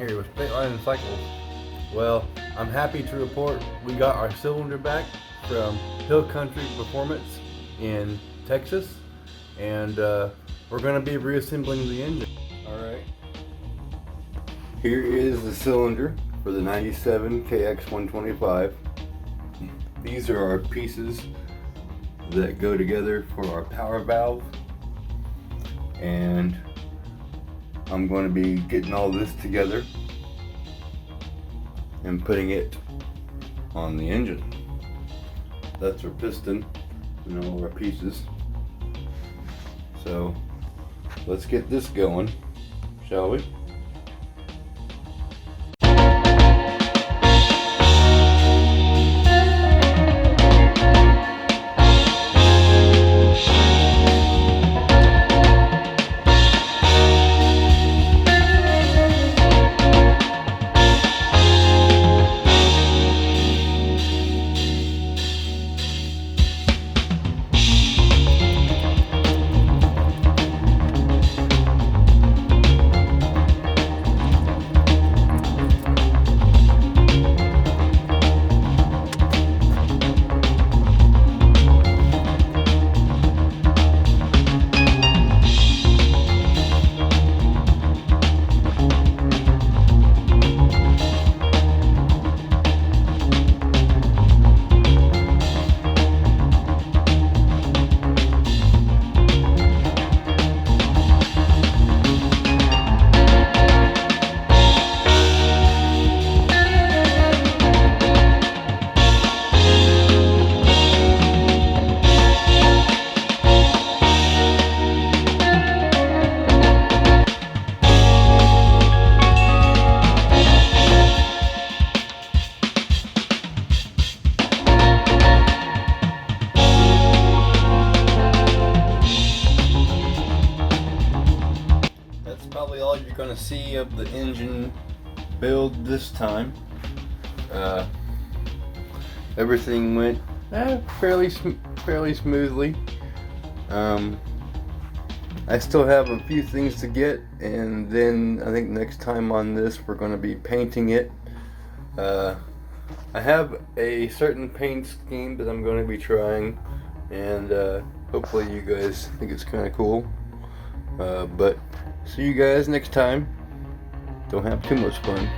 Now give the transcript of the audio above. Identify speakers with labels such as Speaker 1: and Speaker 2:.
Speaker 1: here with State Line Cycles. Well, I'm happy to report we got our cylinder back from Hill Country Performance in Texas, and we're going to be reassembling the engine. Alright, here is the cylinder for the 97 KX125. These are our pieces that go together for our power valve, and I'm going to be getting all this together and putting it on the engine. That's our piston and all our pieces. So let's get this going, shall we? Probably all you're going to see of the engine build this time. Everything went fairly smoothly. I still have a few things to get, and then I think next time on this we're going to be painting it. I have a certain paint scheme that I'm going to be trying, and hopefully you guys think it's kind of cool. But see you guys next time. Don't have too much fun.